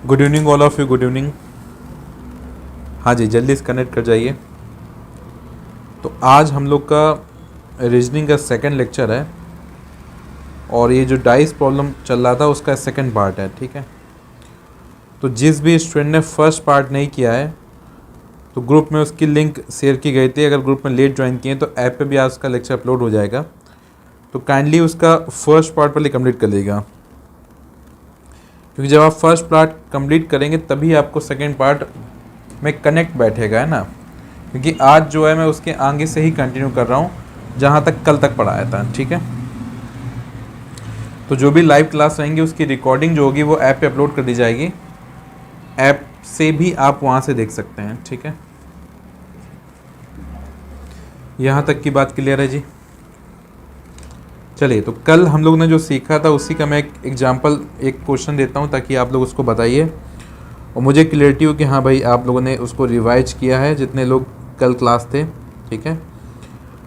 Good evening all of you, good evening. हाँ जी, जल्दी से कनेक्ट कर जाइए। तो आज हम लोग का रीजनिंग का सेकंड लेक्चर है और ये जो डाइस प्रॉब्लम चल रहा था उसका सेकंड पार्ट है, ठीक है। तो जिस भी स्टूडेंट ने फर्स्ट पार्ट नहीं किया है तो ग्रुप में उसकी लिंक शेयर की गई थी। अगर ग्रुप में लेट ज्वाइन किए तो ऐप पे भी आज उसका लेक्चर अपलोड हो जाएगा, तो काइंडली उसका फर्स्ट पार्ट पहले कंप्लीट कर लेगा, क्योंकि जब आप फर्स्ट पार्ट कंप्लीट करेंगे तभी आपको सेकंड पार्ट में कनेक्ट बैठेगा, है ना। क्योंकि आज जो है मैं उसके आगे से ही कंटिन्यू कर रहा हूँ जहाँ तक कल तक पढ़ाया था, ठीक है। तो जो भी लाइव क्लास रहेंगी उसकी रिकॉर्डिंग जो होगी वो ऐप पे अपलोड कर दी जाएगी। ऐप से भी आप वहाँ से देख सकते हैं, ठीक है। यहाँ तक की बात क्लियर है जी। चलिए, तो कल हम लोग ने जो सीखा था उसी का मैं एक एग्जाम्पल, एक क्वेश्चन देता हूँ ताकि आप लोग उसको बताइए और मुझे क्लियरिटी हो कि हाँ भाई आप लोगों ने उसको रिवाइज किया है, जितने लोग कल क्लास थे, ठीक है।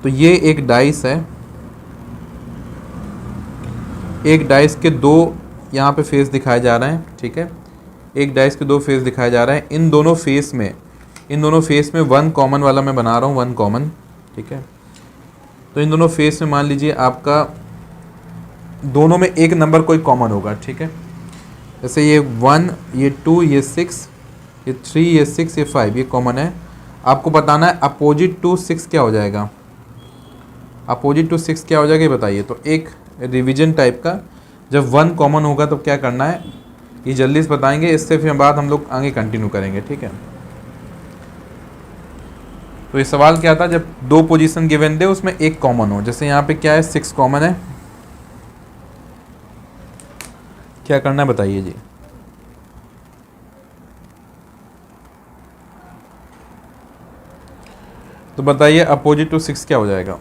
तो ये एक डाइस है, एक डाइस के दो यहाँ पे फेस दिखाए जा रहे हैं, ठीक है। एक डाइस के दो फेस दिखाए जा रहे हैं। इन दोनों फेस में वन कॉमन वाला मैं बना रहा हूँ, वन कॉमन, ठीक है। तो इन दोनों फेस में मान लीजिए आपका दोनों में एक नंबर कोई कॉमन होगा, ठीक है। जैसे ये 1, ये 2, ये 6, ये 3, ये 6, ये 5, ये कॉमन है। आपको बताना है अपोजिट टू 6 क्या हो जाएगा। अपोजिट टू 6 क्या हो जाएगा ये बताइए। तो एक रिवीजन टाइप का, जब 1 कॉमन होगा तो क्या करना है ये जल्दी से बताएंगे, इससे फिर बाद हम लोग आगे कंटिन्यू करेंगे, ठीक है। तो ये सवाल क्या था, जब दो पोजीशन गिवन दे उसमें एक कॉमन हो। जैसे यहाँ पे क्या है, 6 कॉमन है, क्या करना है बताइए जी। तो बताइए अपोजिट टू 6 क्या हो जाएगा।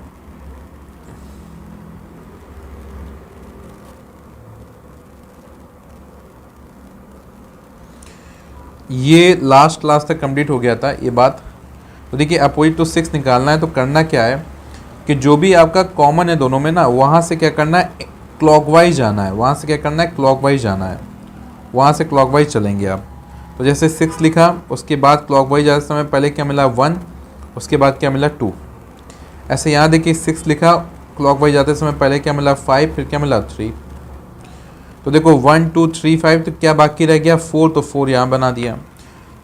ये लास्ट क्लास तक कंप्लीट हो गया था ये बात। तो देखिए अपोजिट टू 6 निकालना है तो करना क्या है, कि जो भी आपका कॉमन है दोनों में ना, वहाँ से क्या करना है, क्लॉकवाइज जाना है, वहाँ से क्या करना है, क्लॉकवाइज जाना है, वहाँ से क्लॉकवाइज चलेंगे आप। तो जैसे 6 लिखा, उसके बाद क्लॉकवाइज जाते समय पहले क्या मिला 1, उसके बाद क्या मिला 2। ऐसे यहाँ देखिए 6 लिखा, क्लॉकवाइज जाते समय पहले क्या मिला 5, फिर क्या मिला 3। तो देखो 1 2 3 5, तो क्या बाकी रह गया 4, तो 4 यहाँ बना दिया।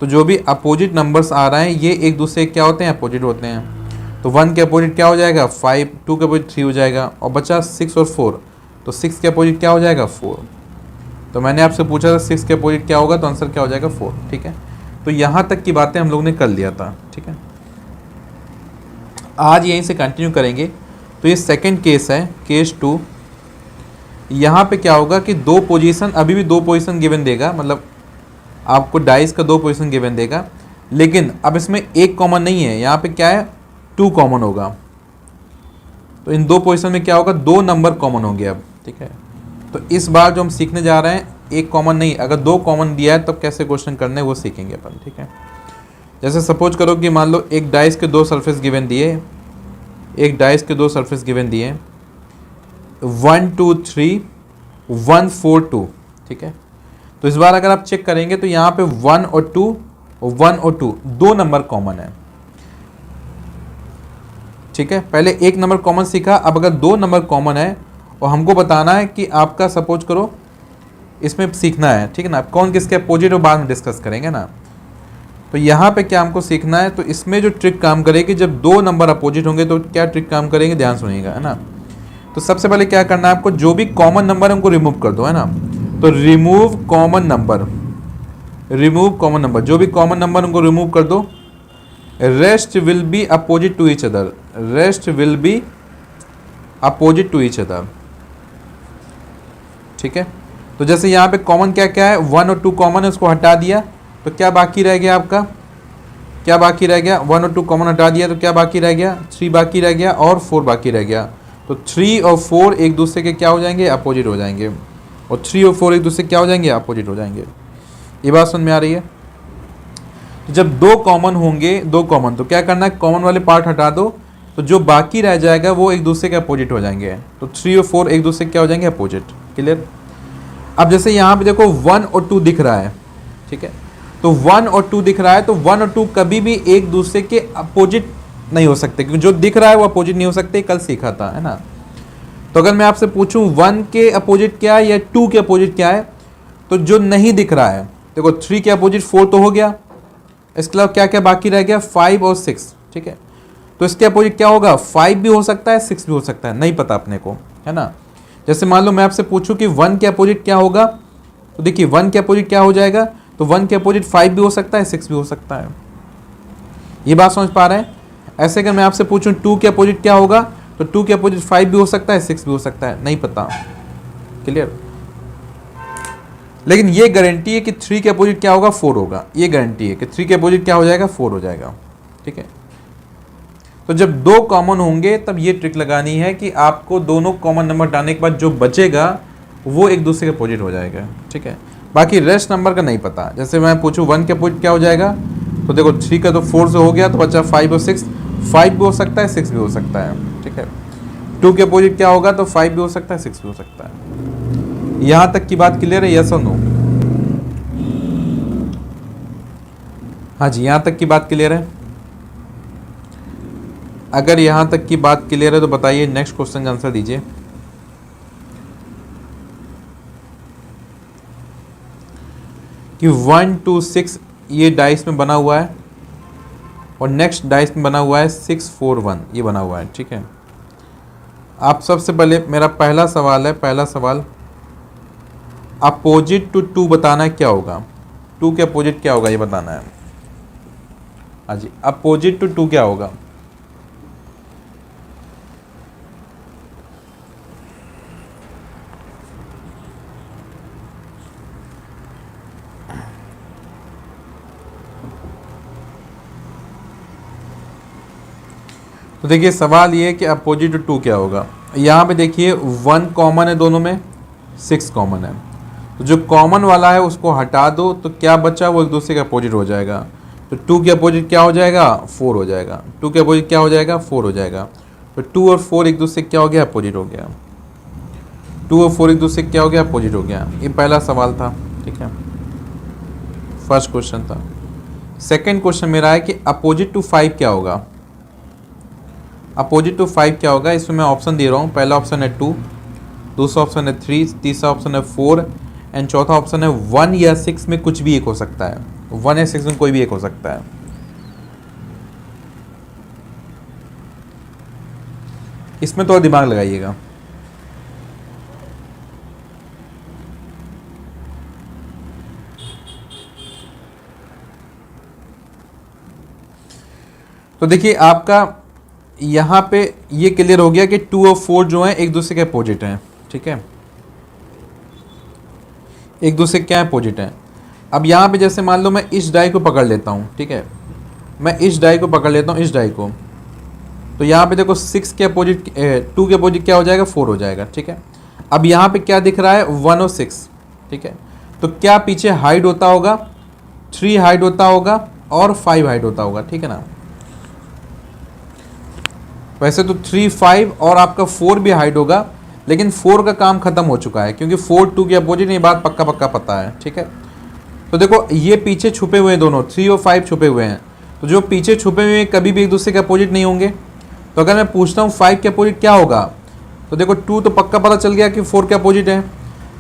तो जो भी अपोजिट नंबर्स आ रहे हैं ये एक दूसरे क्या होते हैं, अपोजिट होते हैं। तो 1 के अपोजिट क्या हो जाएगा 5, 2 के अपोजिट 3 हो जाएगा, और बचा 6 और 4, तो 6 के अपोजिट क्या हो जाएगा 4। तो मैंने आपसे पूछा था 6 के अपोजिट क्या होगा, तो आंसर क्या हो जाएगा 4। ठीक है, तो यहाँ तक की बातें हम लोग ने कर लिया था। ठीक है, आज यहीं से कंटिन्यू करेंगे। तो ये सेकंड केस है, केस 2। यहाँ पे क्या होगा कि दो पोजीशन, अभी भी दो पोजीशन गिवन देगा, मतलब आपको डाइस का दो पोजीशन गिवन देगा, लेकिन अब इसमें एक कॉमन नहीं है, यहाँ पे क्या है 2 कॉमन होगा। तो इन दो पोजीशन में क्या होगा, 2 नंबर कॉमन होंगे अब। ठीक है, तो इस बार जो हम सीखने जा रहे हैं एक कॉमन नहीं, अगर 2 कॉमन दिया है तब तो कैसे क्वेश्चन करने वो सीखेंगे अपन। ठीक है, जैसे सपोज करो कि मान लो एक डाइस के 2 सरफेस गिवन दिए, एक डाइस के 2 सरफेस गिवन दिए 1 2 3 1 4 2। ठीक है, तो इस बार अगर आप चेक करेंगे तो यहाँ पे 1 और 2, 1 और 2 दो नंबर कॉमन है। ठीक है, पहले एक नंबर कॉमन सीखा, अब अगर 2 नंबर कॉमन है और हमको बताना है कि आपका सपोज करो इसमें सीखना है, ठीक है ना, कौन किसके अपोजिट और बाद में डिस्कस करेंगे ना। तो यहाँ पे क्या हमको सीखना है, तो इसमें जो ट्रिक काम करेगी, जब 2 नंबर अपोजिट होंगे तो क्या ट्रिक काम करेंगे, ध्यान सुनिएगा, है ना। तो सबसे पहले क्या करना है आपको, जो भी कॉमन नंबर है उनको रिमूव कर दो, है ना। तो remove common number, remove common number, जो भी कॉमन नंबर उनको रिमूव कर दो। Rest will be opposite to each other, rest will be opposite to each other. ठीक है, तो जैसे यहाँ पे कॉमन क्या क्या है, 1 और 2 कॉमन है, उसको हटा दिया, तो क्या बाकी रह गया आपका, क्या बाकी रह गया, 1 और 2 कॉमन हटा दिया तो क्या बाकी रह गया, 3 बाकी रह गया और 4 बाकी रह गया। तो 3 और 4 एक दूसरे के क्या हो जाएंगे, अपोजिट हो जाएंगे, और 3 और 4 एक दूसरे क्या हो जाएंगे, अपोजिट हो जाएंगे। ये बात समझ में आ रही है। तो जब 2 कॉमन होंगे, 2 कॉमन, तो क्या करना है, कॉमन वाले पार्ट हटा दो, तो जो बाकी रह जाएगा वो एक दूसरे के अपोजिट हो जाएंगे। तो 3 और 4 एक दूसरे के क्या हो जाएंगे, अपोजिट। क्लियर। अब जैसे यहाँ पे देखो 1 और 2 दिख रहा है, ठीक है, तो 1 और 2 दिख रहा है, तो 1 और 2 कभी भी एक दूसरे के अपोजिट नहीं हो सकते, क्योंकि जो दिख रहा है वो अपोजिट नहीं हो सकते, कल सीखा था, है ना। तो अगर मैं आपसे पूछूं 1 के अपोजिट क्या है या 2 के अपोजिट क्या है, तो जो नहीं दिख रहा है, देखो 3 के अपोजिट 4 तो हो गया, इसके अलावा क्या क्या बाकी रह गया, 5 और 6। ठीक है, तो इसके अपोजिट क्या होगा, 5 भी हो सकता है, 6 भी हो सकता है, नहीं पता अपने को, है ना। जैसे मान लो मैं आपसे पूछूं कि 1 के अपोजिट क्या होगा, तो देखिए 1 के अपोजिट क्या हो जाएगा, तो 1 के अपोजिट 5 भी हो सकता है, 6 भी हो सकता है। ये बात समझ पा रहे हैं। ऐसे अगर मैं आपसे पूछूं 2 के अपोजिट क्या होगा, तो 2 के अपोजिट 5 भी हो सकता है, 6 भी हो सकता है, नहीं पता। क्लियर। लेकिन ये गारंटी है कि 3 के अपोजिट क्या होगा, 4 होगा, ये गारंटी है कि 3 के अपोजिट क्या हो जाएगा, 4 हो जाएगा। ठीक है, तो जब 2 कॉमन होंगे तब ये ट्रिक लगानी है कि आपको दोनों कॉमन नंबर डालने के बाद जो बचेगा वो एक दूसरे के अपोजिट हो जाएगा। ठीक है, बाकी रेस्ट नंबर का नहीं पता। जैसे मैं पूछूं 1 के अपोजिट क्या हो जाएगा, तो देखो 3 का तो 4 से हो गया, तो बचा 5 और 6, 5 भी हो सकता है, 6 भी हो सकता है। ठीक है, 2 के अपोजिट क्या होगा, तो 5 भी हो सकता है, 6 भी हो सकता है। यहाँ तक की बात क्लियर है, यस और नो? हाँ जी, यहाँ तक की बात क्लियर है। अगर यहाँ तक की बात क्लियर है तो बताइए, नेक्स्ट क्वेश्चन का आंसर दीजिए। कि 1 2 6 ये डाइस में बना हुआ है, और नेक्स्ट डाइस में बना हुआ है 6 4 1, ये बना हुआ है। ठीक है, आप सबसे पहले मेरा पहला सवाल है, पहला सवाल अपोजिट टू 2 बताना है, क्या होगा, 2 के अपोजिट क्या होगा ये बताना है। हाँ जी, अपोजिट टू 2 क्या होगा। तो देखिए सवाल ये है कि अपोजिट टू 2 क्या होगा। यहाँ पे देखिए 1 कॉमन है दोनों में, 6 कॉमन है, तो जो कॉमन वाला है उसको हटा दो, तो क्या बचा, वो एक दूसरे का अपोजिट हो जाएगा। तो 2 के अपोजिट क्या हो जाएगा, 4 हो जाएगा। 2 के अपोजिट क्या हो जाएगा, 4 हो जाएगा। तो 2 और 4 एक दूसरे क्या हो गया, अपोजिट हो गया। 2 और 4 एक दूसरे क्या हो गया, अपोजिट हो गया। ये पहला सवाल था, ठीक है, फर्स्ट क्वेश्चन था। सेकंड क्वेश्चन मेरा है कि अपोजिट टू 5 क्या होगा। अपोजिट टू 5 क्या होगा, इसमें मैं ऑप्शन दे रहा हूँ। पहला ऑप्शन है 2, दूसरा ऑप्शन है 3, तीसरा ऑप्शन है 4 एंड चौथा ऑप्शन है 1 या 6 में कुछ भी एक हो सकता है। 1 या 6 में कोई भी एक हो सकता है। इसमें थोड़ा दिमाग लगाइएगा। तो देखिए आपका यहाँ पे ये क्लियर हो गया कि 2 और 4 जो है एक दूसरे के अपोजिट हैं, ठीक है, एक दूसरे क्या अपोजिट हैं। अब यहाँ पे जैसे मान लो मैं इस डाई को पकड़ लेता हूँ, ठीक है, मैं इस डाई को पकड़ लेता हूँ, इस डाई को, तो यहाँ पे देखो 6 के अपोजिट 2 के अपोजिट क्या हो जाएगा, 4 हो जाएगा, ठीक है। अब यहाँ पे क्या दिख रहा है, 1 और 6, ठीक है। तो क्या पीछे हाइड होता होगा, 3 हाइड होता होगा और 5 हाइड होता होगा, ठीक है ना। वैसे तो 3, 5 और आपका 4 भी हाइड होगा, लेकिन 4 का काम खत्म हो चुका है क्योंकि 4 2 के अपोजिट, ये बात पक्का पक्का पता है, ठीक है। तो देखो ये पीछे छुपे हुए हैं दोनों, 3 और 5 छुपे हुए हैं, तो जो पीछे छुपे हुए हैं कभी भी एक दूसरे के अपोजिट नहीं होंगे। तो अगर मैं पूछता हूँ 5 के अपोजिट क्या होगा, तो देखो 2 तो पक्का पता चल गया कि 4 के अपोजिट है।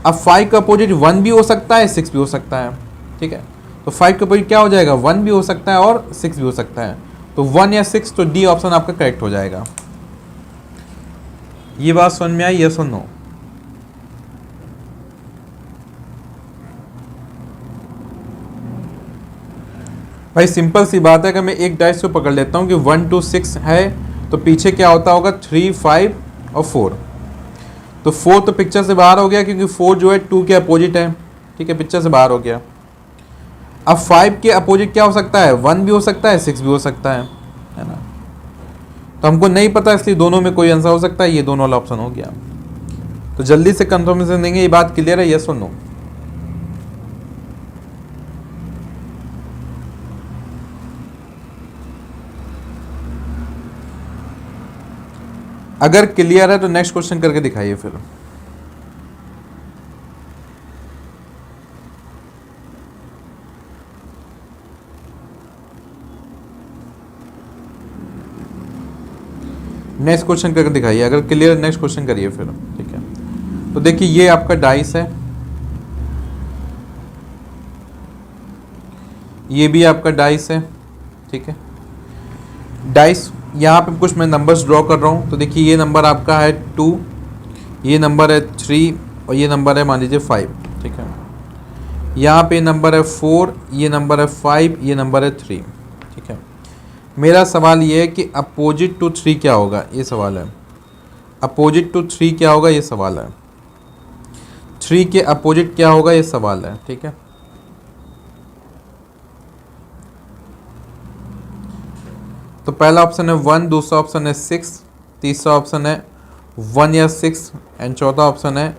अब 5 का अपोजिट 1 भी हो सकता है, 6 भी हो सकता है, ठीक है। तो 5 का अपोजिट क्या हो जाएगा, 1 भी हो सकता है और 6 भी हो सकता है। तो 1 या 6, तो डी ऑप्शन आपका करेक्ट हो जाएगा। ये बात समझ में आई, यस और नो? भाई सिंपल सी बात है, अगर मैं एक डाइस को पकड़ लेता हूँ कि 1 2 6 है, तो पीछे क्या होता होगा, 3 5 और 4। तो 4 तो पिक्चर से बाहर हो गया क्योंकि 4 जो है 2 के अपोजिट है, ठीक है, पिक्चर से बाहर हो गया। अब 5 के अपोजिट क्या हो सकता है, 1 भी हो सकता है, 6 भी हो सकता है ना। तो हमको नहीं पता, इसलिए दोनों में कोई आंसर हो सकता है, ये दोनों वाला ऑप्शन हो गया। तो जल्दी से कंफर्मेशन देंगे, ये बात क्लियर है, यस और नो? अगर क्लियर है तो नेक्स्ट क्वेश्चन करके दिखाइए फिर। नेक्स्ट क्वेश्चन करके दिखाइए, अगर क्लियर है नेक्स्ट क्वेश्चन करिए फिर, ठीक है। तो देखिए ये आपका डाइस है, ये भी आपका डाइस है, ठीक है। डाइस यहाँ पे कुछ मैं नंबर्स ड्रॉ कर रहा हूँ। तो देखिए ये नंबर आपका है 2, ये नंबर है 3 और ये नंबर है मान लीजिए 5, ठीक है। यहाँ पे नंबर है 4, ये नंबर है 5, ये नंबर है 3, ठीक है। मेरा सवाल ये है कि अपोजिट टू 3 क्या होगा, ये सवाल है। अपोजिट टू 3 क्या होगा, ये सवाल है। 3 के अपोजिट क्या होगा, ये सवाल है, ठीक है। तो पहला ऑप्शन है 1, दूसरा ऑप्शन है 6, तीसरा ऑप्शन है 1 या 6 एंड चौथा ऑप्शन है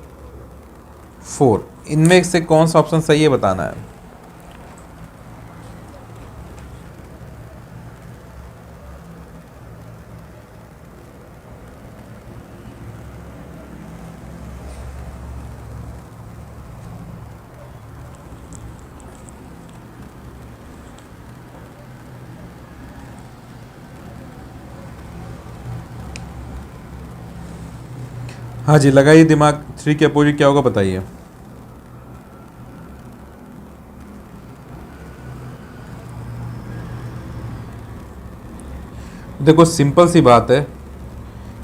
4। इनमें से कौन सा ऑप्शन सही है बताना है। हाँ जी, लगाइए दिमाग। 3 के अपोजिट क्या होगा बताइए। देखो सिंपल सी बात है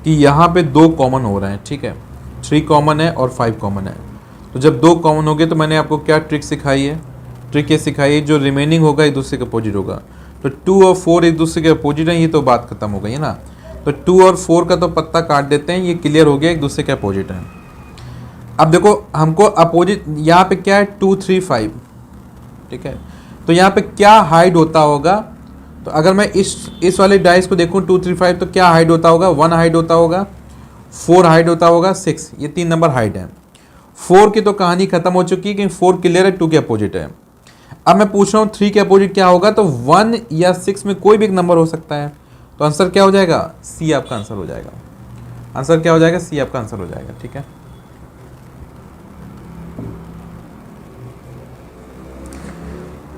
कि यहाँ पे 2 कॉमन हो रहे हैं, ठीक है। 3 कॉमन है और 5 कॉमन है। तो जब 2 कॉमन हो गए तो मैंने आपको क्या ट्रिक सिखाई है, ट्रिक ये सिखाई है जो रिमेनिंग होगा एक दूसरे के अपोजिट होगा। तो 2 और 4 एक दूसरे के अपोजिट हैं, ये तो बात खत्म हो गई है ना। तो 2 और 4 का तो पत्ता काट देते हैं, ये क्लियर हो गया एक दूसरे के अपोजिट हैं। अब देखो हमको अपोजिट यहाँ पे क्या है, 2 3 5, ठीक है। तो यहाँ पे क्या हाइड होता होगा, तो अगर मैं इस वाले डाइस को देखूँ 2 3 5, तो क्या हाइड होता होगा, 1 हाइड होता होगा, 4 हाइड होता होगा, 6, ये 3 नंबर हाइड है। 4 की तो कहानी खत्म हो चुकी है कि 4 क्लियर है, 2 के अपोजिट है। अब मैं पूछ रहा हूँ 3 के अपोजिट क्या होगा, तो 1 या 6 में कोई भी एक नंबर हो सकता है। तो आंसर क्या हो जाएगा, सी आपका आंसर हो जाएगा। आंसर क्या हो जाएगा, सी आपका आंसर हो जाएगा। ठीक है,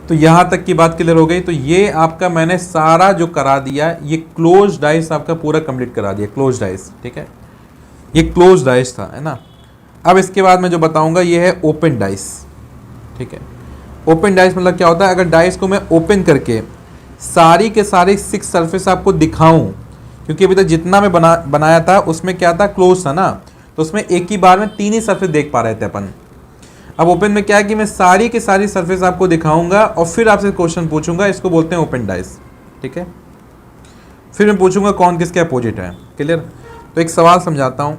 तो यहां तक की बात क्लियर हो गई। तो ये आपका मैंने सारा जो करा दिया, ये क्लोज डाइस आपका पूरा कंप्लीट करा दिया, क्लोज डाइस। ठीक है, ये क्लोज डाइस था, है ना। अब इसके बाद मैं जो बताऊंगा ये है ओपन डाइस। ठीक है, ओपन डाइस मतलब क्या होता है, अगर डाइस को मैं ओपन करके सारी के सारे 6 सरफेस आपको दिखाऊं, क्योंकि अभी तक जितना मैं बनाया था उसमें क्या था, क्लोज था ना, तो उसमें एक ही बार में 3 ही सरफेस देख पा रहे थे अपन। अब ओपन में क्या है कि मैं सारी की सारी सरफेस आपको दिखाऊंगा और फिर आपसे क्वेश्चन पूछूंगा, इसको बोलते हैं ओपन डाइस। ठीक है, फिर मैं पूछूंगा कौन किसके अपोजिट है। क्लियर। तो एक सवाल समझाता हूं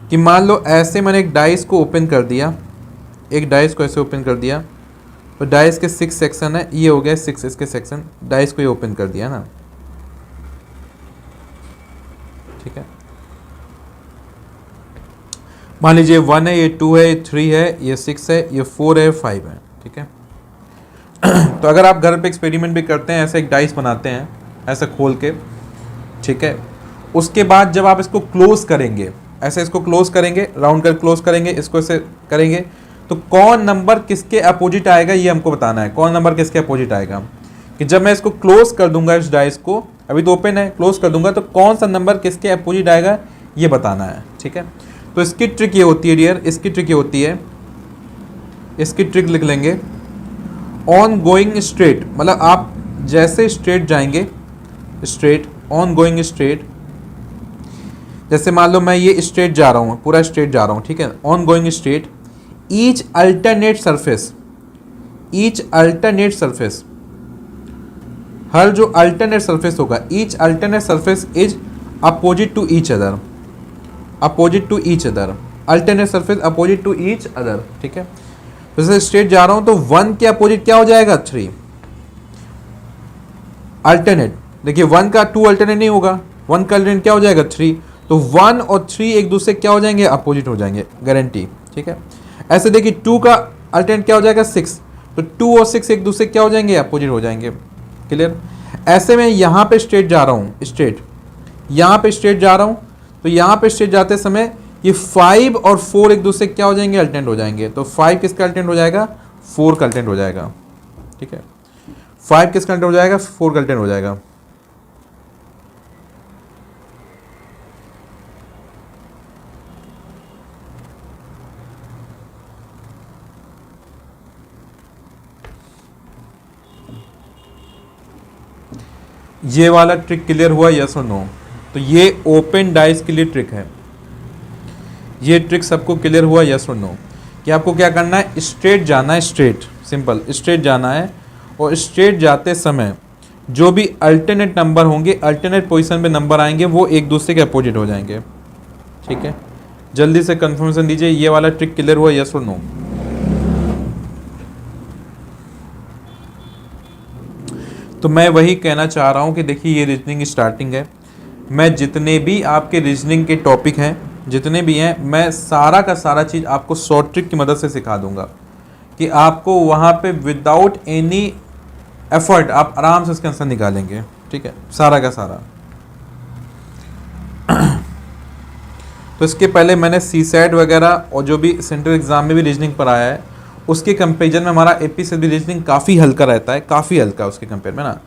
कि मान लो ऐसे मैंने एक डाइस को ओपन कर दिया, एक डाइस को ऐसे ओपन कर दिया, तो डाइस के 6 सेक्शन है, ये हो गया 6 इसके सेक्शन, डाइस को ये ओपन कर दिया ना। ठीक है, मान लीजिए 1 है, ये 2 है, ये 3 है, ये 6 है, ये 4 है, 5 है। ठीक है, तो अगर आप घर पे एक्सपेरिमेंट भी करते हैं, ऐसे एक डाइस बनाते हैं ऐसे खोल के, ठीक है, उसके बाद जब आप इसको क्लोज करेंगे, ऐसे इसको क्लोज करेंगे, राउंड कर क्लोज करेंगे, इसको ऐसे करेंगे, तो कौन नंबर किसके अपोजिट आएगा ये हमको बताना है। कौन नंबर किसके अपोजिट आएगा, कि जब मैं इसको क्लोज कर दूंगा इस डाइस को, अभी तो ओपन है, क्लोज कर दूंगा, तो कौन सा नंबर किसके अपोजिट आएगा ये बताना है। ठीक है, तो इसकी ट्रिक ये होती है डियर, इसकी ट्रिक ये होती है, इसकी ट्रिक लिख लेंगे, ऑन गोइंग स्ट्रेट, मतलब आप जैसे स्ट्रेट जाएंगे, स्ट्रेट, ऑन गोइंग स्ट्रेट, जैसे मान लो मैं ये स्ट्रेट जा रहा हूँ, पूरा स्ट्रेट जा रहा हूँ, ठीक है, on going straight, each alternate surface, each alternate surface, हर जो अल्टरनेट सरफेस होगा, each alternate surface is opposite to each other, opposite to each other, alternate surface opposite to each other. ठीक है, जैसे स्ट्रेट जा रहा हूं तो 1 के अपोजिट क्या हो जाएगा, 3 अल्टरनेट। देखिए 1 का 2 अल्टरनेट नहीं होगा, 1 का अल्टरनेट क्या हो जाएगा, 3, तो 1 और 3 एक दूसरे क्या हो जाएंगे, अपोजिट हो जाएंगे, गारंटी। ठीक है, ऐसे देखिए 2 का अल्टरनेट क्या हो जाएगा, 6, तो 2 और 6 एक दूसरे क्या हो जाएंगे, अपोजिट हो जाएंगे। क्लियर। ऐसे में यहां पे स्ट्रेट जा रहा हूं, स्ट्रेट, यहां पे स्ट्रेट जा रहा हूं, तो यहां पे स्ट्रेट जाते समय ये 5 और 4 एक दूसरे क्या हो जाएंगे, अल्टरनेट हो जाएंगे, तो 5 किसका अल्टरनेट हो जाएगा, 4 का अल्टरनेट हो जाएगा। ठीक है, 5 किसका अल्टरनेट हो जाएगा, 4 का अल्टरनेट हो जाएगा। ये वाला ट्रिक क्लियर हुआ, यस और नो। तो ये ओपन डाइस के लिए ट्रिक है, ये ट्रिक सबको क्लियर हुआ, यस और नो, कि आपको क्या करना है, स्ट्रेट जाना है, स्ट्रेट, सिंपल स्ट्रेट जाना है, और स्ट्रेट जाते समय जो भी अल्टरनेट नंबर होंगे, अल्टरनेट पोजीशन पे नंबर आएंगे, वो एक दूसरे के अपोजिट हो जाएंगे। ठीक है, जल्दी से कंफर्मेशन दीजिए, ये वाला ट्रिक क्लियर हुआ, यस और नो। तो मैं वही कहना चाह रहा हूं कि देखिए ये रीजनिंग स्टार्टिंग है, मैं जितने भी आपके रीजनिंग के टॉपिक हैं, जितने भी हैं, मैं सारा का सारा चीज़ आपको शॉर्ट ट्रिक की मदद से सिखा दूंगा, कि आपको वहाँ पे विदाउट एनी एफर्ट आप आराम से इसके आंसर निकालेंगे। ठीक है, सारा का सारा। तो इसके पहले मैंने सीसैट वगैरह और जो भी सेंट्रल एग्जाम में भी रीजनिंग पर आया है, उसके कंपेरिजन में हमारा एपी से भी रीजनिंग काफ़ी हल्का रहता है, काफ़ी हल्का उसके कंपेयर में ना।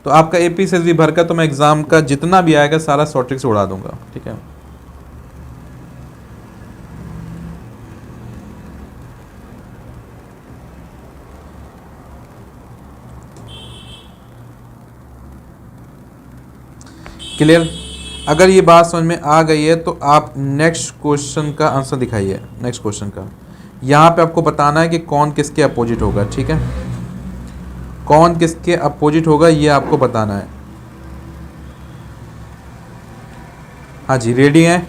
तो आपका एपी से भी भर का, तो मैं एग्जाम का जितना भी आएगा सारा शॉर्ट ट्रिक से उड़ा दूंगा। ठीक है, क्लियर। अगर ये बात समझ में आ गई है तो आप नेक्स्ट क्वेश्चन का आंसर दिखाइए। नेक्स्ट क्वेश्चन का यहाँ पे आपको बताना है कि कौन किसके अपोजिट होगा। ठीक है, कौन किसके अपोजिट होगा ये आपको बताना है। हाँ जी, रेडी हैं।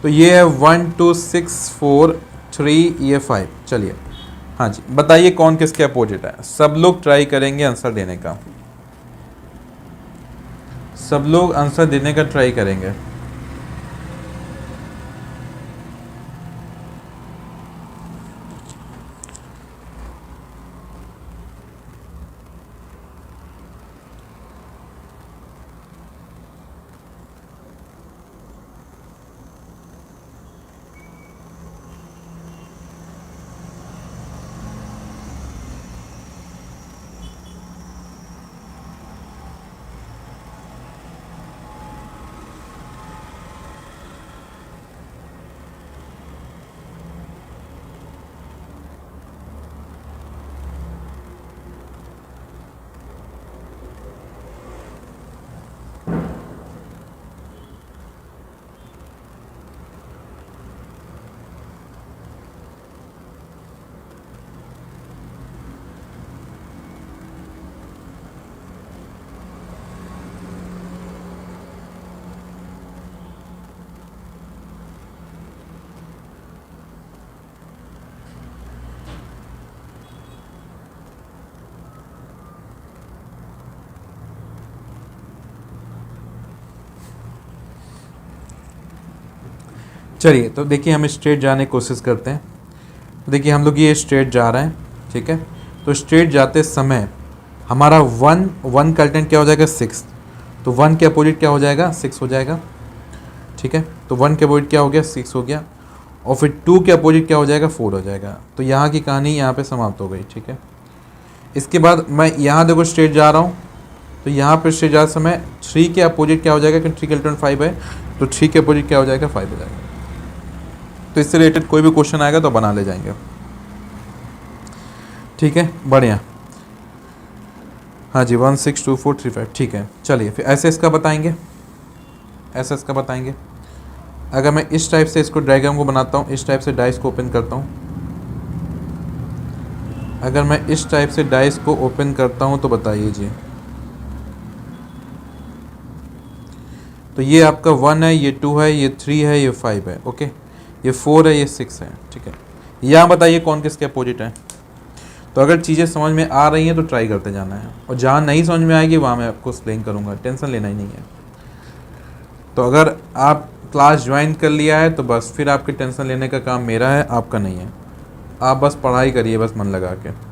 तो ये है 1 2 6 4 3, ये 5। चलिए, हाँ जी, बताइए कौन किसके अपोजिट है। सब लोग ट्राई करेंगे आंसर देने का, सब लोग आंसर देने का ट्राई करेंगे। चलिए तो देखिए हम स्ट्रेट जाने की कोशिश करते हैं। तो देखिए हम लोग ये स्ट्रेट जा रहे हैं, ठीक है। तो स्ट्रेट जाते समय हमारा वन का अल्टरनेट क्या हो जाएगा 6, तो 1 के अपोजिट क्या हो जाएगा 6 हो जाएगा, ठीक है। तो 1 के अपोजिट क्या हो गया 6 हो गया, और फिर 2 के अपोजिट क्या हो जाएगा 4 हो जाएगा। तो यहाँ की कहानी यहाँ पे समाप्त हो गई, ठीक है। इसके बाद मैं यहाँ देखो स्ट्रेट जा रहा हूँ, तो यहाँ पे स्ट्रेट जाते समय 3 के अपोजिट क्या हो जाएगा, क्योंकि 3 के अल्टरनेट 5 है, तो 3 के अपोजिट क्या हो जाएगा 5 हो जाएगा। तो इससे रिलेटेड कोई भी क्वेश्चन आएगा तो बना ले जाएंगे, ठीक है, बढ़िया। हाँ जी 1 6 2 4 3 5, ठीक है। चलिए फिर ऐसे इसका बताएंगे, ऐसे इसका बताएंगे। अगर मैं इस टाइप से इसको डायग्राम को बनाता हूँ, इस टाइप से डाइस को ओपन करता हूँ, अगर मैं इस टाइप से डाइस को ओपन करता हूँ तो बताइए जी। तो ये आपका 1 है, ये 2 है, ये 3 है, ये 5 है, ओके, ये 4 है, ये 6 है, ठीक है। यहाँ बताइए कौन किसके अपोजिट है। तो अगर चीज़ें समझ में आ रही हैं तो ट्राई करते जाना है, और जहाँ नहीं समझ में आएगी वहाँ मैं आपको एक्सप्लेन करूँगा, टेंशन लेना ही नहीं है। तो अगर आप क्लास ज्वाइन कर लिया है तो बस फिर आपकी टेंशन लेने का काम मेरा है, आपका नहीं है। आप बस पढ़ाई करिए, बस मन लगा के।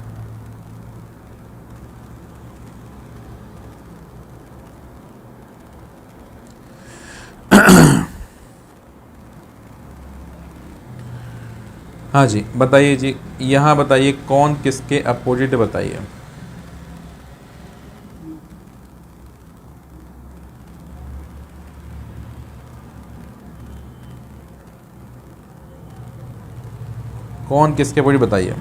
हाँ जी बताइए जी, यहाँ बताइए कौन किसके अपोजिट बताइए। कौन किसके अपोजिट बताइए।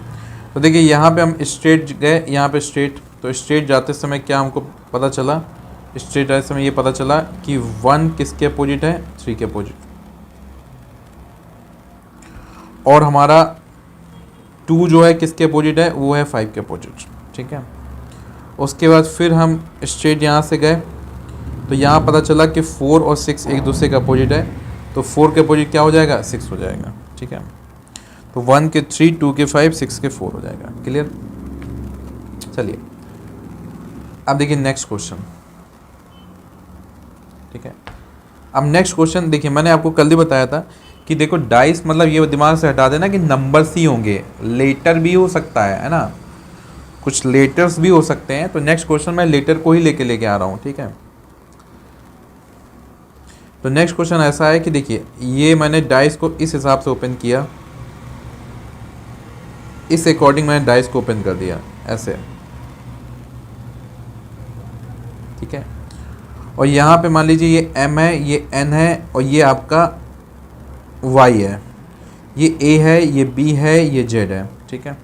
तो देखिए यहाँ पे हम स्ट्रेट गए, यहाँ पे स्ट्रेट, तो स्ट्रेट जाते समय क्या हमको पता चला, स्ट्रेट जाते समय ये पता चला कि 1 किसके अपोजिट है 3 के अपोजिट, और हमारा 2 जो है किसके अपोजिट है, वो है 5 के अपोजिट, ठीक है। उसके बाद फिर हम स्ट्रेट यहाँ से गए, तो यहाँ पता चला कि 4 और 6 एक दूसरे के अपोजिट है, तो 4 के अपोजिट क्या हो जाएगा 6 हो जाएगा, ठीक है। तो 1 के 3, 2 के 5, 6 के 4 हो जाएगा, क्लियर। चलिए अब देखिए नेक्स्ट क्वेश्चन, ठीक है। अब नेक्स्ट क्वेश्चन देखिए, मैंने आपको कल ही बताया था कि देखो डाइस मतलब ये दिमाग से हटा देना कि नंबर्स ही होंगे, लेटर भी हो सकता है ना, कुछ लेटर्स भी हो सकते हैं। तो नेक्स्ट क्वेश्चन मैं लेटर को ही लेके आ रहा हूँ, ठीक है। तो नेक्स्ट क्वेश्चन ऐसा है कि देखिए ये मैंने डाइस को इस हिसाब से ओपन किया, इस अकॉर्डिंग मैंने डाइस को ओपन कर दिया ऐसे, ठीक है। और यहाँ पे मान लीजिए ये M है, ये N है, और ये आपका Y है, ये A है, ये B है, ये Z है, ठीक है,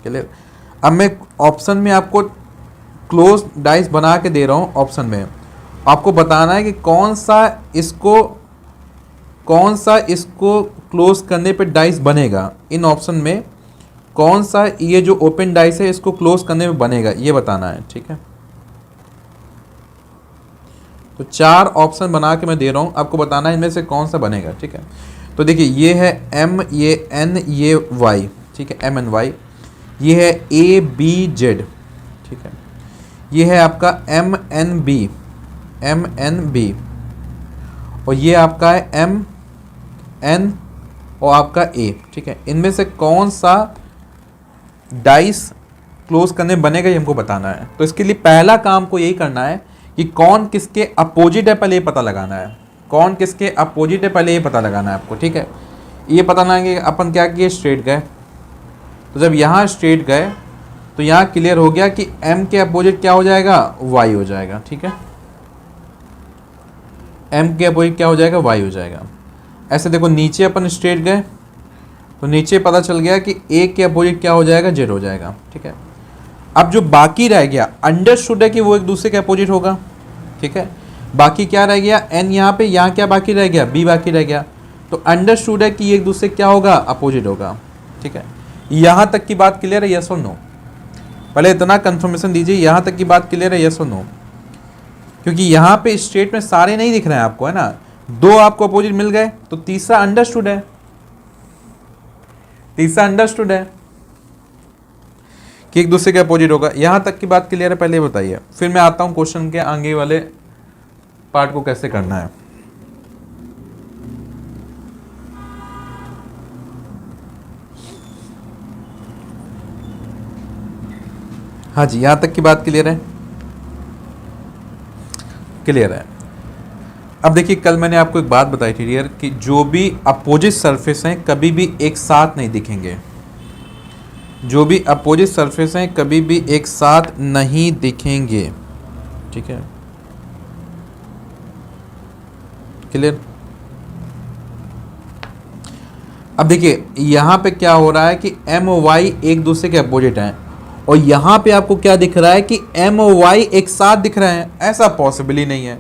क्लियर। अब मैं ऑप्शन में आपको क्लोज डाइस बना के दे रहा हूँ, ऑप्शन में आपको बताना है कि कौन सा इसको क्लोज करने पे डाइस बनेगा, इन ऑप्शन में कौन सा ये जो ओपन डाइस है इसको क्लोज करने में बनेगा, ये बताना है, ठीक है। तो 4 ऑप्शन बना के मैं दे रहा हूँ, आपको बताना है इनमें से कौन सा बनेगा, ठीक है। तो देखिए ये है M, ये N, ये Y, ठीक है, M N Y, ये है A B Z, ठीक है। ये है आपका M N B, और ये आपका है M N और आपका A, ठीक है। इनमें से कौन सा डाइस क्लोज करने बनेगा ये हमको बताना है। तो इसके लिए पहला काम को यही करना है कि कौन किसके अपोजिट है, पहले ये पता लगाना है, कौन किसके अपोजिट है पहले ये पता लगाना है आपको, ठीक है। ये पता लगाएंगे अपन क्या किए, स्ट्रेट गए, तो जब यहाँ स्ट्रेट गए तो यहाँ क्लियर हो गया कि M के अपोजिट क्या हो जाएगा Y हो जाएगा, ठीक है। M के अपोजिट क्या हो जाएगा Y हो जाएगा। ऐसे देखो नीचे अपन स्ट्रेट गए तो नीचे पता चल गया कि A के अपोजिट क्या हो जाएगा Z हो जाएगा, ठीक है। अब जो बाकी रह गया, अंडरस्टूड है कि वो एक दूसरे के अपोजिट होगा, ठीक है। बाकी क्या रह गया, N यहाँ पे, यहाँ क्या बाकी रह गया, B बाकी रह गया। तो अंडरस्टूड है कि एक दूसरे क्या होगा, अपोजिट होगा, ठीक है। यहाँ तक की बात क्लियर है, यस और नो। पहले इतना कंफर्मेशन दीजिए, यहाँ तक की बात क्लियर है, यस और नो। क्योंकि यहाँ पे स्टेट में सारे नहीं दिख रहे हैं आपको, है ना, 2 आपको अपोजिट मिल गए, तो तीसरा अंडरस्टूड है, तीसरा अंडरस्टूड है कि एक दूसरे के अपोजिट होगा। यहाँ तक की बात क्लियर है, पहले बताइए, फिर मैं आता हूँ क्वेश्चन के आगे वाले पार्ट को कैसे करना है। हाँ जी, यहाँ तक की बात क्लियर है? क्लियर है। अब देखिए, कल मैंने आपको एक बात बताई थी डियर कि जो भी अपोजिट सरफेस हैं कभी भी एक साथ नहीं दिखेंगे। जो भी अपोजिट सरफेस हैं कभी भी एक साथ नहीं दिखेंगे, ठीक है? क्लियर? अब देखिए यहाँ पे क्या हो रहा है कि एम ओ वाई एक दूसरे के अपोजिट हैं, और यहाँ पे आपको क्या दिख रहा है कि एम ओ वाई एक साथ दिख रहे हैं। ऐसा पॉसिबल ही नहीं है,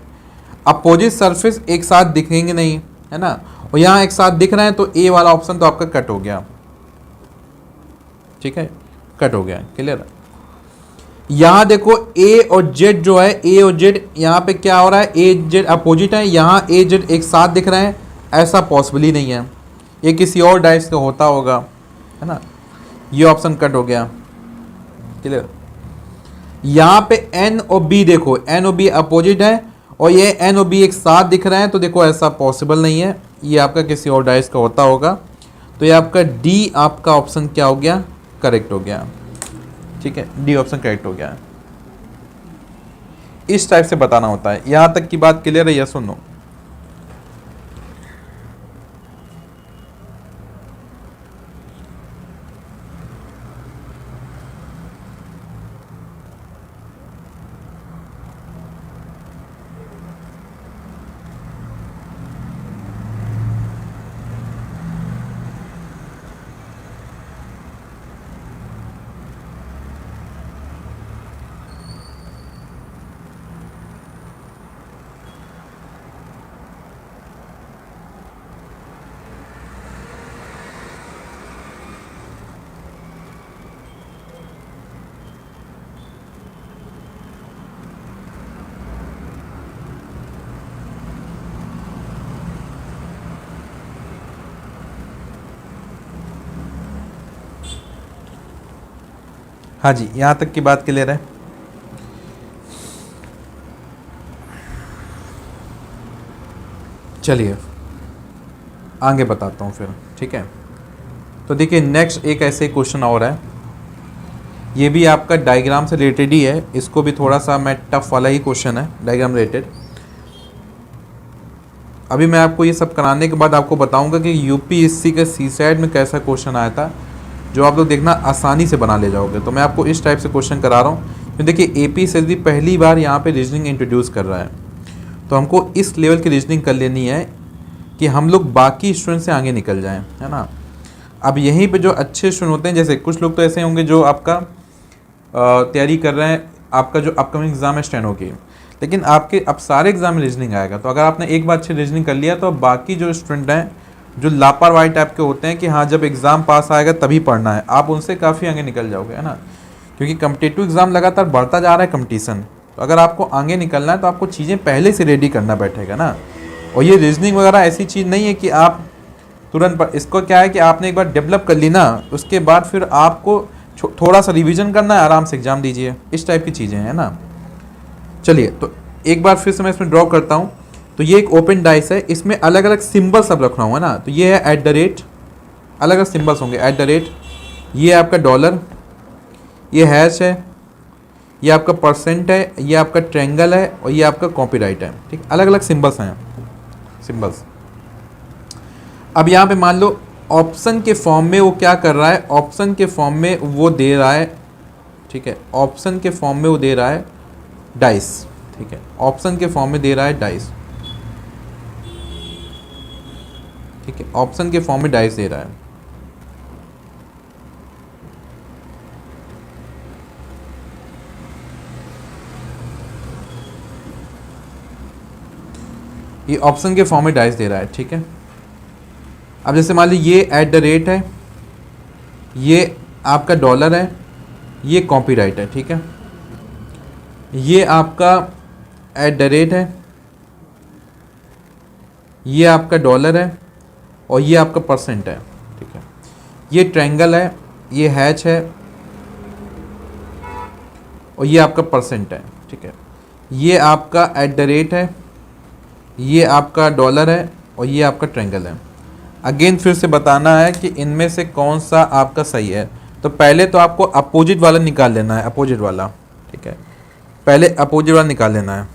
अपोजिट सरफेस एक साथ दिखेंगे नहीं, है ना? और यहाँ एक साथ दिख रहे हैं, तो ए वाला ऑप्शन तो आपका कट हो गया, ठीक है? कट हो गया। क्लियर? यहाँ देखो ए और जेड जो है, ए और जेड यहाँ पे क्या हो रहा है, ए जेड अपोजिट है, यहाँ ए जेड एक साथ दिख रहे हैं। ऐसा पॉसिबल ही नहीं है, ये किसी और डाइस का होता होगा, है ना? ये ऑप्शन कट हो गया। क्लियर? यहाँ पे एन और बी देखो, एन और बी अपोजिट है और ये एन और बी एक साथ दिख रहे हैं, तो देखो ऐसा पॉसिबल नहीं है, ये आपका किसी और डाइस का होता होगा। तो ये आपका डी आपका ऑप्शन क्या हो गया, करेक्ट हो गया, ठीक है? डी ऑप्शन करेक्ट हो गया। इस टाइप से बताना होता है। यहाँ तक की बात क्लियर है, यस और नो? हाँ जी, यहाँ तक की बात क्लियर है? चलिए आगे बताता हूँ फिर, ठीक है? तो देखिए नेक्स्ट एक ऐसे क्वेश्चन और है, ये भी आपका डायग्राम से रिलेटेड ही है, इसको भी थोड़ा सा मैं टफ वाला ही क्वेश्चन है, डायग्राम रिलेटेड। अभी मैं आपको ये सब कराने के बाद आपको बताऊंगा कि यूपीएससी के सीसैट में कैसा क्वेश्चन आया था, जो आप लोग देखना आसानी से बना ले जाओगे। तो मैं आपको इस टाइप से क्वेश्चन करा रहा हूँ। तो देखिए एपीएसएसबी पहली बार यहाँ पे रीजनिंग इंट्रोड्यूस कर रहा है, तो हमको इस लेवल की रीजनिंग कर लेनी है कि हम लोग बाकी स्टूडेंट से आगे निकल जाएं, है ना? अब यहीं पे जो अच्छे स्टूडेंट होते हैं, जैसे कुछ लोग तो ऐसे होंगे जो आपका तैयारी कर रहे हैं, आपका जो अपकमिंग एग्जाम है स्टेनो की, लेकिन आपके अब सारे एग्जाम में रीजनिंग आएगा। तो अगर आपने एक बार अच्छी रीजनिंग कर लिया, तो बाकी जो स्टूडेंट हैं जो लापरवाही टाइप के होते हैं कि हाँ जब एग्ज़ाम पास आएगा तभी पढ़ना है, आप उनसे काफ़ी आगे निकल जाओगे, है ना? क्योंकि कम्पिटिटिव एग्ज़ाम लगातार बढ़ता जा रहा है कंपटीशन, तो अगर आपको आगे निकलना है तो आपको चीज़ें पहले से रेडी करना बैठेगा ना। और ये रीजनिंग वगैरह ऐसी चीज़ नहीं है कि आप तुरंत इसको क्या है कि आपने एक बार डेवलप कर ली ना, उसके बाद फिर आपको थोड़ा सा रिवीजन करना है, आराम से एग्ज़ाम दीजिए, इस टाइप की चीज़ें हैं ना। चलिए तो एक बार फिर से मैं इसमें ड्रॉ करता हूँ। तो ये एक ओपन डाइस है, इसमें अलग अलग सिंबल सब रखना हुआ है ना। तो ये है @, अलग अलग सिंबल्स होंगे, @, ये आपका डॉलर, ये हैश है, ये आपका परसेंट है, ये आपका ट्रायंगल है और ये आपका कॉपीराइट है, ठीक? अलग अलग सिंबल्स हैं, सिंबल्स। अब यहाँ पे मान लो ऑप्शन के फॉर्म में वो क्या कर रहा है, ऑप्शन के फॉर्म में वो दे रहा है, ठीक है? ऑप्शन के फॉर्म में वो दे रहा है डाइस, ठीक है? ऑप्शन के फॉर्म में दे रहा है डाइस, ठीक है? ऑप्शन के फॉर्म में डाइस दे रहा है। ये ऑप्शन के फॉर्म में डाइस दे रहा है, ठीक है? अब जैसे मान लीजिए ये @ है, ये आपका डॉलर है, ये कॉपीराइट है, ठीक है? ये आपका @ है, ये आपका डॉलर है और ये आपका परसेंट है, ठीक है? ये ट्रायंगल है, ये हैच है और ये आपका परसेंट है, ठीक है? ये आपका @ है, ये आपका डॉलर है और ये आपका ट्रायंगल है। अगेन फिर से बताना है कि इनमें से कौन सा आपका सही है। तो पहले तो आपको अपोजिट वाला निकाल लेना है, अपोजिट वाला, ठीक है, पहले अपोजिट वाला निकाल लेना है।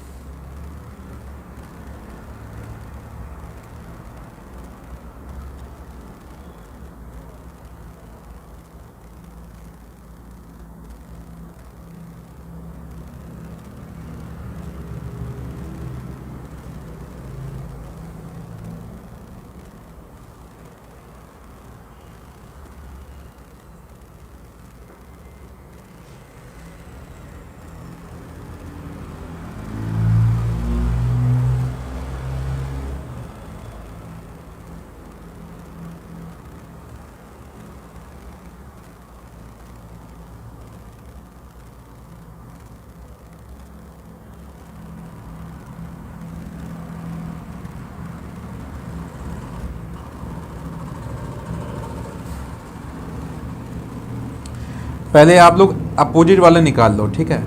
पहले आप लोग अपोजिट वाला निकाल लो, ठीक है।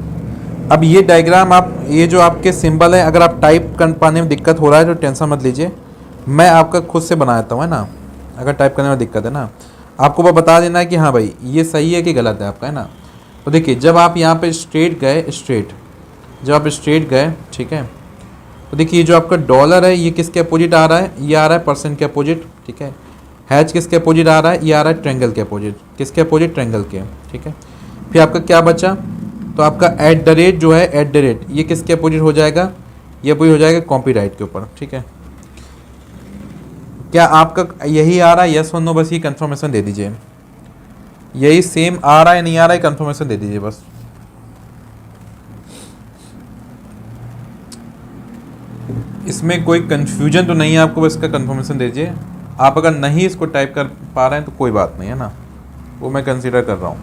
अब ये डायग्राम आप, ये जो आपके सिंबल है, अगर आप टाइप कर पाने में दिक्कत हो रहा है तो टेंशन मत लीजिए, मैं आपका खुद से बना देता हूँ, है ना। अगर टाइप करने में दिक्कत है ना, आपको बस बता देना है कि हाँ भाई ये सही है कि गलत है आपका, है ना। तो देखिए जब आप यहाँ पे स्ट्रेट गए, जब आप स्ट्रेट गए, ठीक है, तो देखिए जो आपका डॉलर है ये किसके अपोजिट आ रहा है, ये आ रहा है परसेंट के अपोजिट, ठीक है। हैच किसके अपोजिट आ रहा है, ये आ रहा है ट्रेंगल के अपोजिट, किसके अपोजिट, ट्रेंगल के, ठीक है। फिर आपका क्या बचा, तो आपका एट द रेट जो है, एट द रेट ये किसके अपोजिट हो जाएगा, ये अपोजिट हो जाएगा कॉपीराइट के ऊपर, ठीक है। क्या आपका यही आ रहा है, यस और नो, बस ये कंफर्मेशन दे दीजिए, यही सेम आ रहा है नहीं आ रहा है, कंफर्मेशन दे दीजिए बस। इसमें कोई कंफ्यूजन तो नहीं है आपको, बस इसका कंफर्मेशन दे दीजिए। आप अगर नहीं इसको टाइप कर पा रहे हैं तो कोई बात नहीं, है ना, वो मैं कंसीडर कर रहा हूँ।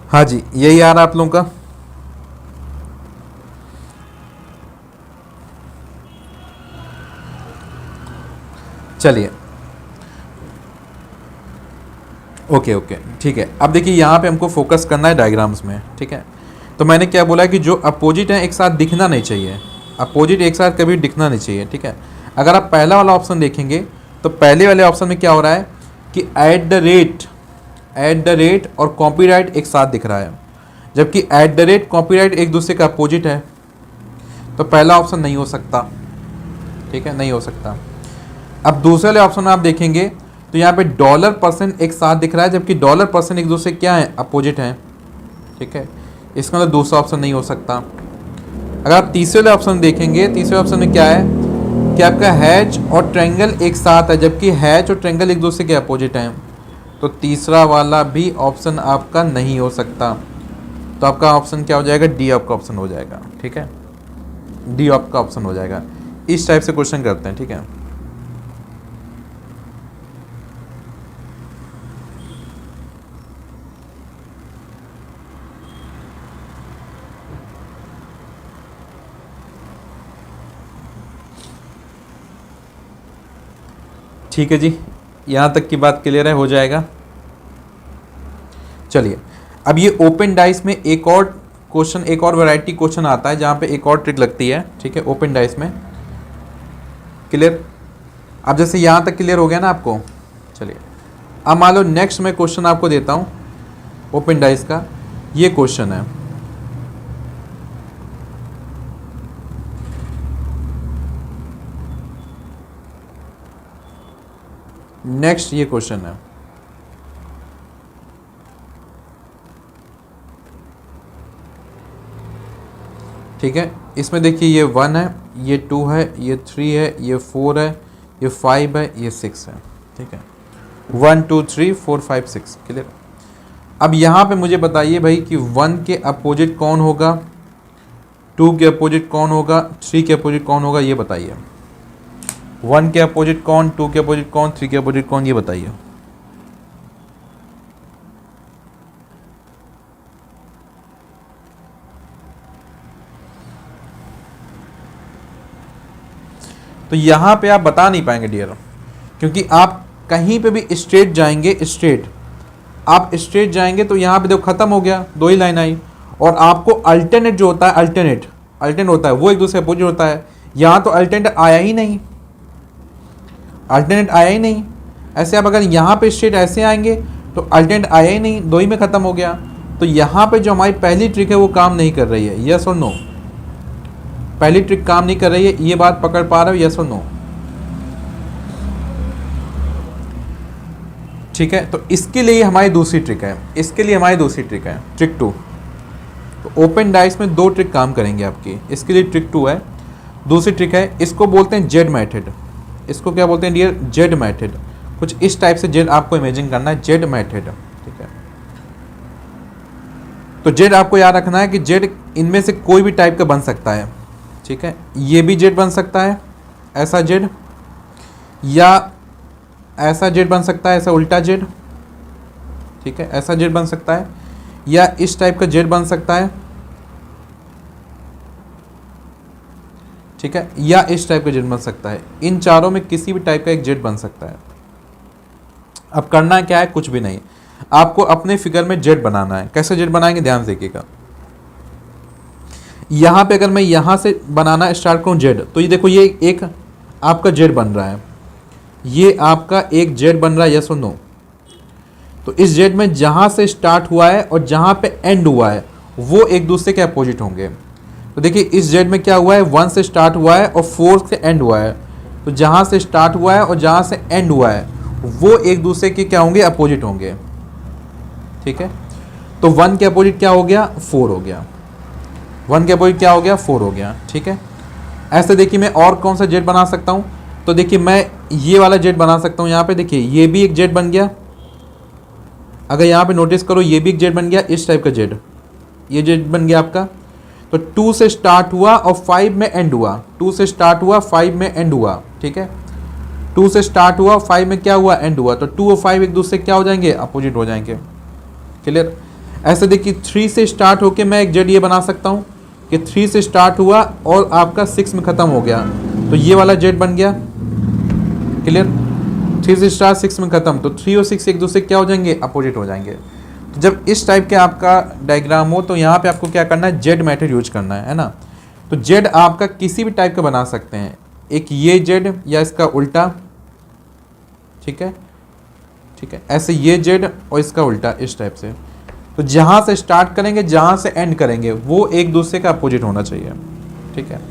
हाँ जी, यही आ रहा है आप लोगों का। चलिए ओके, ठीक है। अब देखिए यहाँ पे हमको फोकस करना है डायग्राम्स में, ठीक है। तो मैंने क्या बोला कि जो अपोजिट है एक साथ दिखना नहीं चाहिए, अपोजिट एक साथ कभी दिखना नहीं चाहिए, ठीक है। अगर आप पहला वाला ऑप्शन देखेंगे तो पहले वाले ऑप्शन में क्या हो रहा है कि एट द रेट और कॉपीराइट एक साथ दिख रहा है, जबकि एट द रेट कॉपीराइट एक दूसरे का अपोजिट है, तो पहला ऑप्शन नहीं हो सकता, ठीक है, नहीं हो सकता। अब दूसरे वाले ऑप्शन में आप देखेंगे तो यहाँ पे डॉलर परसेंट एक साथ दिख रहा है, जबकि डॉलर परसेंट एक दूसरे क्या है, अपोजिट है, ठीक है। इसका मतलब दूसरा ऑप्शन नहीं हो सकता। अगर आप तीसरे वाले ऑप्शन देखेंगे, तीसरे ऑप्शन में क्या है कि आपका हैच और ट्रायंगल एक साथ है, जबकि हैच और ट्रायंगल एक दूसरे के अपोजिट हैं, तो तीसरा वाला भी ऑप्शन आपका नहीं हो सकता। तो आपका ऑप्शन क्या हो जाएगा, डी आपका ऑप्शन हो जाएगा, ठीक है, डी आपका ऑप्शन हो जाएगा। इस टाइप से क्वेश्चन करते हैं, ठीक है। ठीक है जी, यहाँ तक की बात क्लियर है, हो जाएगा। चलिए अब ये ओपन डाइस में एक और क्वेश्चन, एक और वैरायटी क्वेश्चन आता है जहाँ पे एक और ट्रिक लगती है, ठीक है, ओपन डाइस में। क्लियर, अब जैसे यहाँ तक क्लियर हो गया ना आपको। चलिए अब मान लो नेक्स्ट मैं क्वेश्चन आपको देता हूँ ओपन डाइस का, ये क्वेश्चन है, नेक्स्ट ये क्वेश्चन है, ठीक है। इसमें देखिए ये 1 है, ये 2 है, ये 3 है, ये 4 है, ये 5 है, ये 6 है, ठीक है। 1 2 3 4 5 6, क्लियर। अब यहाँ पे मुझे बताइए भाई कि 1 के अपोजिट कौन होगा, 2 के अपोजिट कौन होगा, 3 के अपोजिट कौन होगा, ये बताइए। 1 के अपोजिट कौन, 2 के अपोजिट कौन, 3 के अपोजिट कौन, ये बताइए। तो यहाँ पे आप बता नहीं पाएंगे डियर, क्योंकि आप कहीं पे भी स्ट्रेट जाएंगे, आप स्ट्रेट जाएंगे तो यहाँ पे देखो खत्म हो गया, 2 ही लाइन आई। और आपको अल्टरनेट जो होता है, अल्टरनेट होता है, वो एक दूसरे अपोजिट होता है। यहाँ तो अल्टरनेट आया ही नहीं, अल्टरनेट आया ही नहीं। ऐसे आप अगर यहाँ पे स्ट्रेट ऐसे आएंगे तो अल्टरनेट आया ही नहीं, दो ही में ख़त्म हो गया। तो यहाँ पे जो हमारी पहली ट्रिक है वो काम नहीं कर रही है, यस और नो? पहली ट्रिक काम नहीं कर रही है, ये बात पकड़ पा रहे हो, यस और नो? ठीक है, तो इसके लिए हमारी दूसरी ट्रिक है, इसके लिए हमारी दूसरी ट्रिक है, ट्रिक 2। तो ओपन डाइस में दो ट्रिक काम करेंगे आपकी, इसके लिए ट्रिक 2 है। दूसरी ट्रिक है, इसको बोलते हैं जेड मेथड। इसको क्या बोलते हैं डियर? Z method. कुछ इस टाइप से जेड आपको इमेजिन करना है, जेड मेथड। ठीक है, तो जेड आपको याद रखना है कि जेड इनमें से कोई भी टाइप का बन सकता है। ठीक है, ये भी जेड बन सकता है, ऐसा जेड, या ऐसा जेड बन सकता है, ऐसा उल्टा जेड। ठीक है, ऐसा जेड बन सकता है, या इस टाइप का जेड बन सकता है। ठीक है, या इस टाइप का जेड बन सकता है। इन चारों में किसी भी टाइप का एक जेड बन सकता है। अब करना क्या है? कुछ भी नहीं, आपको अपने फिगर में जेड बनाना है। कैसे जेड बनाएंगे ध्यान से देखिएगा। यहां पे अगर मैं यहां से बनाना स्टार्ट करूं जेड, तो ये देखो, ये एक आपका जेड बन रहा है, ये आपका एक जेड बन रहा है, यस और नो? तो इस जेड में जहां से स्टार्ट हुआ है और जहां पे एंड हुआ है वो एक दूसरे के अपोजिट होंगे। तो देखिए इस जेड में क्या हुआ है, 1 से स्टार्ट हुआ है और 4 से एंड हुआ है। तो जहां से स्टार्ट हुआ है और जहां से एंड हुआ है वो एक दूसरे के क्या होंगे? अपोजिट होंगे। ठीक है, तो 1 के अपोजिट क्या हो गया? 4 हो गया। 1 के अपोजिट क्या हो गया? 4 हो गया। ठीक है, ऐसे देखिए मैं और कौन सा जेड बना सकता हूं? तो देखिए मैं ये वाला जेड बना सकता हूं। यहाँ पे देखिए ये भी एक जेड बन गया। अगर यहाँ पे नोटिस करो ये भी एक जेड बन गया, इस टाइप का जेड, ये जेड बन गया आपका। तो 2 से स्टार्ट हुआ और 5 में एंड हुआ, 2 से स्टार्ट हुआ 5 में एंड हुआ। ठीक है, 2 से स्टार्ट हुआ 5 में क्या हुआ? एंड हुआ। तो 2 और 5 एक दूसरे क्या हो जाएंगे? अपोजिट हो जाएंगे। क्लियर? ऐसे देखिए 3 से स्टार्ट होके मैं एक जेड ये बना सकता हूँ कि 3 से स्टार्ट हुआ और आपका 6 में ख़त्म हो गया, तो ये वाला जेड बन गया। क्लियर? 3 से स्टार्ट 6 में ख़त्म, तो 3 और 6 एक दूसरे क्या हो जाएंगे? अपोजिट हो जाएंगे। तो जब इस टाइप के आपका डायग्राम हो तो यहाँ पे आपको क्या करना है? जेड मेथड यूज करना है ना? तो जेड आपका किसी भी टाइप का बना सकते हैं, एक ये जेड या इसका उल्टा। ठीक है, ठीक है, ऐसे ये जेड और इसका उल्टा, इस टाइप से। तो जहाँ से स्टार्ट करेंगे जहाँ से एंड करेंगे वो एक दूसरे का अपोजिट होना चाहिए। ठीक है,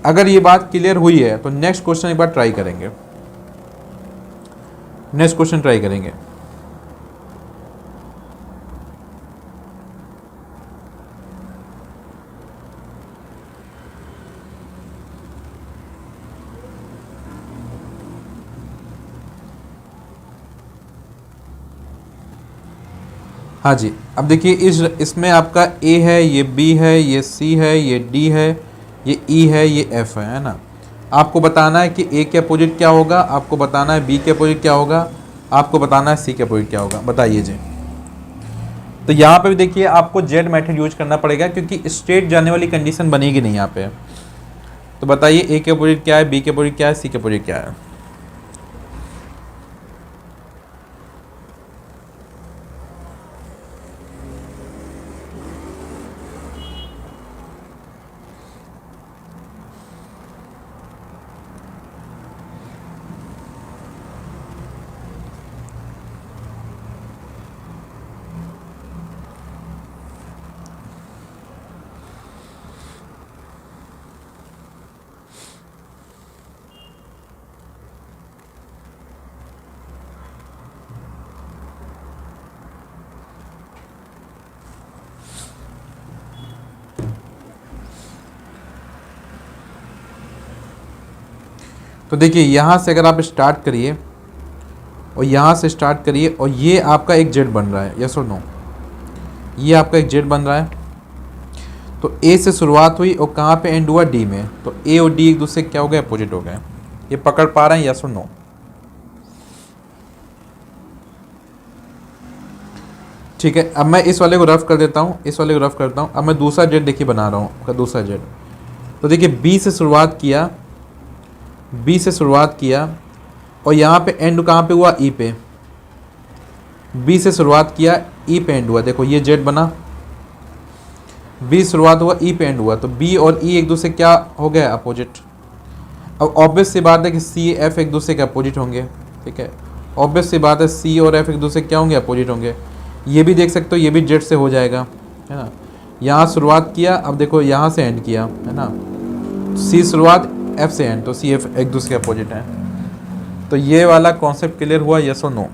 अगर ये बात क्लियर हुई है तो नेक्स्ट क्वेश्चन एक बार ट्राई करेंगे। नेक्स्ट क्वेश्चन ट्राई करेंगे। हाँ जी, अब देखिए इसमें आपका ए है, ये बी है, ये सी है, ये डी है, ये ई है, ये एफ है ना? आपको बताना है कि ए के अपोजिट क्या होगा, आपको बताना है बी के अपोजिट क्या होगा, आपको बताना है सी के अपोजिट क्या होगा। बताइए जी। तो यहाँ पे भी देखिए आपको जेड मेथड यूज करना पड़ेगा क्योंकि स्ट्रेट जाने वाली कंडीशन बनेगी नहीं यहाँ पे। तो बताइए ए के अपोजिट क्या है, बी के अपोजिट क्या है, सी के अपोजिट क्या है? तो देखिए यहाँ से अगर आप स्टार्ट करिए और यहाँ से स्टार्ट करिए और ये आपका एक जेड बन रहा है, यस और नो? ये आपका एक जेड बन रहा है। तो ए से शुरुआत हुई और कहाँ पे एंड हुआ? डी में। तो ए और डी एक दूसरे क्या हो गए? अपोजिट हो गए। ये पकड़ पा रहे हैं, यस और नो? ठीक है, अब मैं इस वाले को रफ कर देता हूँ, इस वाले को रफ करता हूँ। अब मैं दूसरा जेड देखिए बना रहा हूँ, दूसरा जेड। तो देखिए बी से शुरुआत किया, बी से शुरुआत किया और यहाँ पे एंड कहाँ पे हुआ? ई पे। बी से शुरुआत किया, ई पे एंड हुआ। देखो ये जेड बना। बी शुरुआत हुआ ई पे एंड हुआ, तो बी और ई एक दूसरे क्या हो गया, अपोजिट। अब ऑब्वियस सी बात है कि सी एफ एक दूसरे के अपोजिट होंगे, ठीक है। ऑब्वियस सी बात है सी और एफ एक दूसरे क्या होंगे, अपोजिट होंगे। ये भी देख सकते हो, ये भी जेड से हो जाएगा, है ना। यहाँ शुरुआत किया, अब देखो यहाँ से एंड किया, है ना। सी शुरुआत, एफ से एंड, तो सी एफ एक दूसरे के अपोजिट हैं। तो ये वाला कॉन्सेप्ट क्लियर हुआ, यस और नो।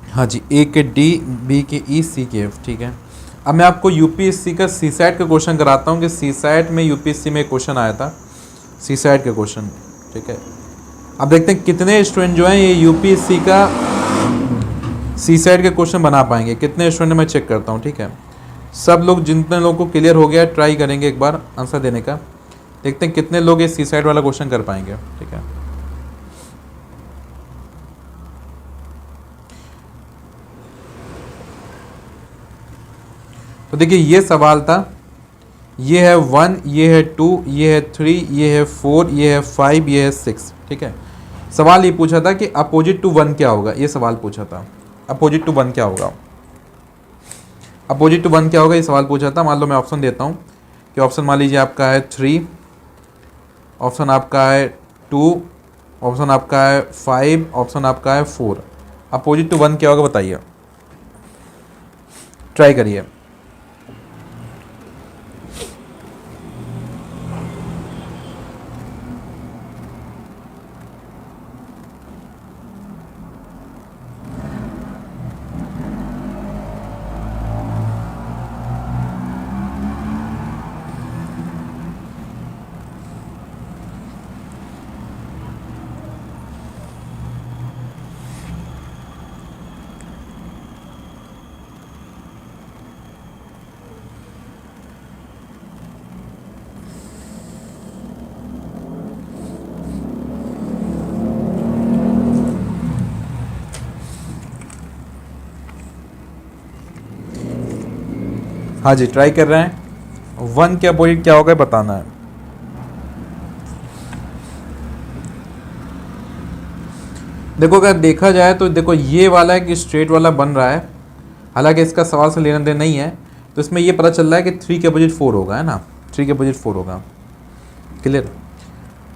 हाँ जी, ए के डी, बी के ई, सी के एफ, ठीक है। अब मैं आपको यूपीएससी का सी सैट का क्वेश्चन कराता हूँ कि सी सैट में यूपीएससी में क्वेश्चन आया था, सी सैट का क्वेश्चन, ठीक है। अब देखते हैं कितने स्टूडेंट जो हैं ये यूपीएससी का सी सैट के क्वेश्चन बना पाएंगे, कितने स्टूडेंट मैं चेक करता हूँ, ठीक है। सब लोग, जितने लोगों को क्लियर हो गया, ट्राई करेंगे एक बार आंसर देने का। देखते हैं कितने लोग ये सी सैट वाला क्वेश्चन कर पाएंगे, ठीक है। तो देखिए ये सवाल था, ये है 1, ये है 2, ये है 3, ये है 4, ये है 5, ये है 6, ठीक है। सवाल ये पूछा था कि अपोजिट टू 1 क्या होगा, ये सवाल पूछा था, अपोजिट टू 1 क्या होगा, अपोजिट टू 1 क्या होगा, ये सवाल पूछा था। मान लो मैं ऑप्शन देता हूँ कि ऑप्शन मान लीजिए आपका है 3, ऑप्शन आपका है 2, ऑप्शन आपका है 5, ऑप्शन आपका है 4। अपोजिट टू 1 क्या होगा बताइए, ट्राई करिए। हाँ जी, ट्राई कर रहे हैं। 1 के अपोजिट क्या होगा बताना है। देखो अगर देखा जाए तो देखो ये वाला है कि स्ट्रेट वाला बन रहा है, हालांकि इसका सवाल से लेना देना नहीं है, तो इसमें ये पता चल रहा है कि 3 के अपोजिट 4 होगा, है ना, 3 के अपोजिट 4 होगा, क्लियर।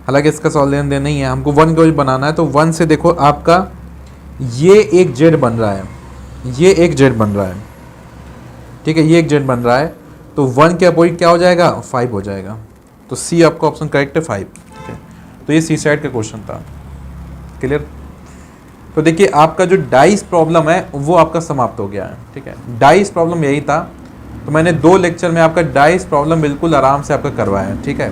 हालांकि इसका सवाल लेना देना नहीं है, हमको 1 के अपोजिट बनाना है। तो 1 से देखो आपका ये एक जेड बन रहा है, ये एक जेड बन रहा है, ठीक है, ये एक जेड बन रहा है। तो 1 के अपोजिट क्या हो जाएगा, 5 हो जाएगा। तो सी आपका ऑप्शन करेक्ट है, 5, ठीक है। तो ये सी साइड का क्वेश्चन था, क्लियर। तो देखिए आपका जो डाइस प्रॉब्लम है वो आपका समाप्त हो गया है, ठीक है। डाइस प्रॉब्लम यही था, तो मैंने 2 लेक्चर में आपका डाइस प्रॉब्लम बिल्कुल आराम से आपका करवाया है, ठीक है।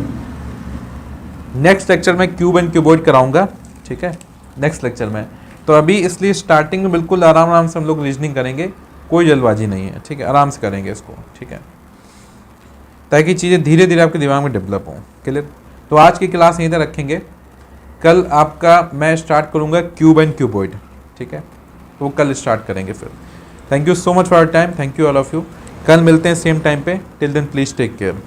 नेक्स्ट लेक्चर में क्यूब एंड क्यूबॉइड कराऊंगा, ठीक है, नेक्स्ट लेक्चर में। तो अभी इसलिए स्टार्टिंग में बिल्कुल आराम आराम से हम लोग रीजनिंग करेंगे, कोई जल्दबाजी नहीं है, ठीक है, आराम से करेंगे इसको, ठीक है, ताकि चीज़ें धीरे धीरे आपके दिमाग में डेवलप हों, क्लियर। तो आज की क्लास यहीं तक रखेंगे, कल आपका मैं स्टार्ट करूंगा क्यूब एंड क्यूबॉइड, ठीक है, तो कल स्टार्ट करेंगे फिर। Thank you so much for your time, thank you all of you. कल मिलते हैं सेम टाइम पे, till then please take care.